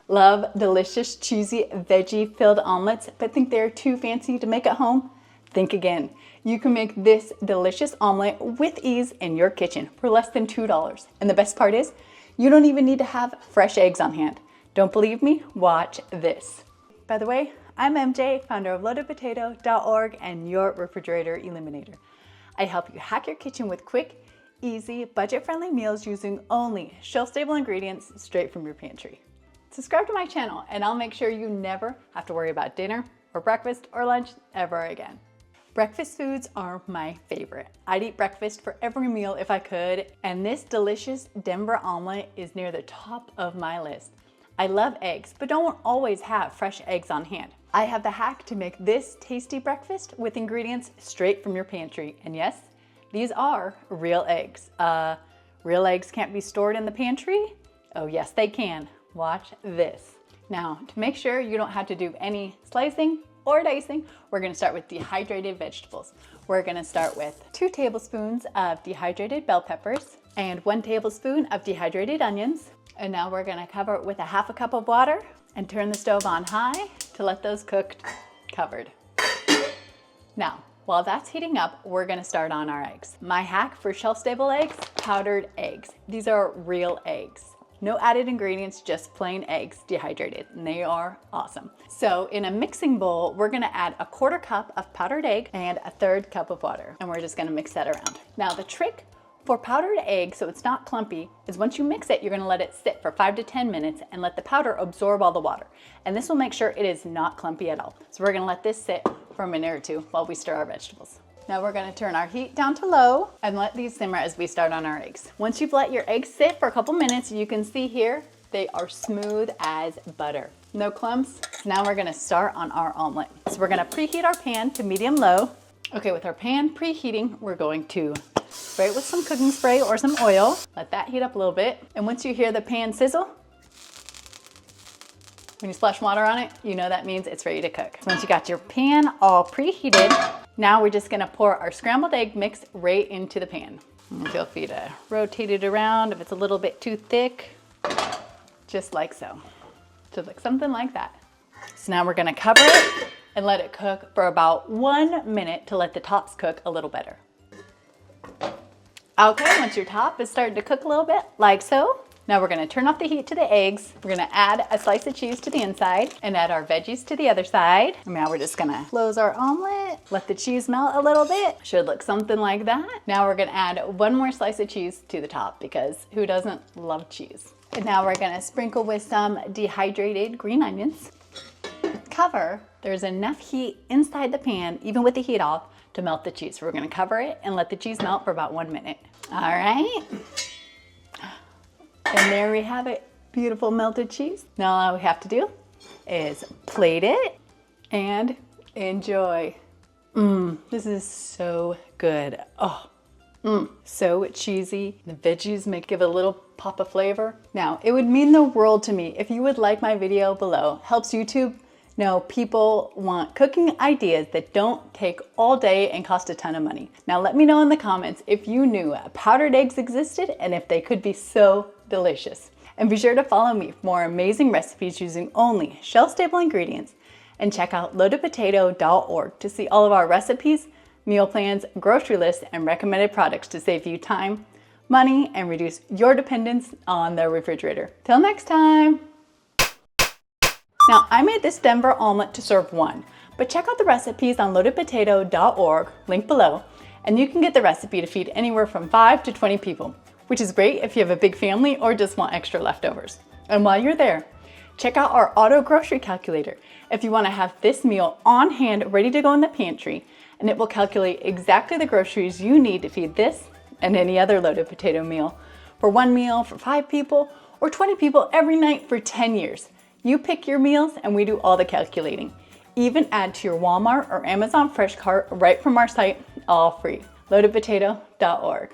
Love delicious, cheesy, veggie-filled omelets, but think they're too fancy to make at home? Think again. You can make this delicious omelet with ease in your kitchen for less than $2. And the best part is, you don't even need to have fresh eggs on hand. Don't believe me? Watch this. By the way, I'm MJ, founder of loadedpotato.org and your Refrigerator Eliminator. I help you hack your kitchen with quick, easy, budget-friendly meals using only shelf-stable ingredients straight from your pantry. Subscribe to my channel and I'll make sure you never have to worry about dinner or breakfast or lunch ever again. Breakfast foods are my favorite. I'd eat breakfast for every meal if I could, and this delicious Denver omelet is near the top of my list. I love eggs, but don't always have fresh eggs on hand. I have the hack to make this tasty breakfast with ingredients straight from your pantry. And yes, these are real eggs. Real eggs can't be stored in the pantry? Oh yes, they can. Watch this. Now, to make sure you don't have to do any slicing or dicing, we're gonna start with dehydrated vegetables. We're gonna start with 2 tablespoons of dehydrated bell peppers and 1 tablespoon of dehydrated onions. And now we're gonna cover it with a 1/2 cup of water and turn the stove on high to let those cook covered. Now, while that's heating up, we're gonna start on our eggs. My hack for shelf-stable eggs, powdered eggs. These are real eggs. No added ingredients, just plain eggs dehydrated, and they are awesome. So in a mixing bowl, we're gonna add 1/4 cup of powdered egg and 1/3 cup of water, and we're just gonna mix that around. Now the trick for powdered egg, so it's not clumpy, is once you mix it, you're gonna let it sit for 5 to 10 minutes and let the powder absorb all the water. And this will make sure it is not clumpy at all. So we're gonna let this sit for a minute or 2 while we stir our vegetables. Now we're gonna turn our heat down to low and let these simmer as we start on our eggs. Once you've let your eggs sit for a couple minutes, you can see here, they are smooth as butter. No clumps. Now we're gonna start on our omelet. So we're gonna preheat our pan to medium-low. Okay, with our pan preheating, we're going to spray it with some cooking spray or some oil. Let that heat up a little bit. And once you hear the pan sizzle, when you splash water on it, you know that means it's ready to cook. Once you got your pan all preheated, now we're just gonna pour our scrambled egg mix right into the pan. And feel free to rotate it around if it's a little bit too thick, just like so. Just like something like that. So now we're gonna cover it and let it cook for about 1 minute to let the tops cook a little better. Okay, once your top is starting to cook a little bit, like so, now we're gonna turn off the heat to the eggs. We're gonna add a slice of cheese to the inside and add our veggies to the other side. And now we're just gonna close our omelet, let the cheese melt a little bit. Should look something like that. Now we're gonna add 1 more slice of cheese to the top because who doesn't love cheese? And now we're gonna sprinkle with some dehydrated green onions. Cover, there's enough heat inside the pan, even with the heat off, to melt the cheese. So we're gonna cover it and let the cheese melt for about 1 minute. All right. And there we have it, beautiful melted cheese. Now all we have to do is plate it and enjoy. This is so good. Oh, so cheesy. The veggies may give a little pop of flavor. Now, it would mean the world to me if you would like my video below. Helps YouTube know people want cooking ideas that don't take all day and cost a ton of money. Now let me know in the comments if you knew powdered eggs existed and if they could be so delicious. And be sure to follow me for more amazing recipes using only shelf-stable ingredients, and check out loadedpotato.org to see all of our recipes, meal plans, grocery lists, and recommended products to save you time, money, and reduce your dependence on the refrigerator. Till next time. Now, I made this Denver omelet to serve 1, but check out the recipes on loadedpotato.org, link below, and you can get the recipe to feed anywhere from 5 to 20 people, which is great if you have a big family or just want extra leftovers. And while you're there, check out our auto grocery calculator if you want to have this meal on hand ready to go in the pantry, and it will calculate exactly the groceries you need to feed this and any other loaded potato meal for 1 meal for 5 people or 20 people every night for 10 years. You pick your meals and we do all the calculating. Even add to your Walmart or Amazon Fresh cart right from our site, all free. loadedpotato.org.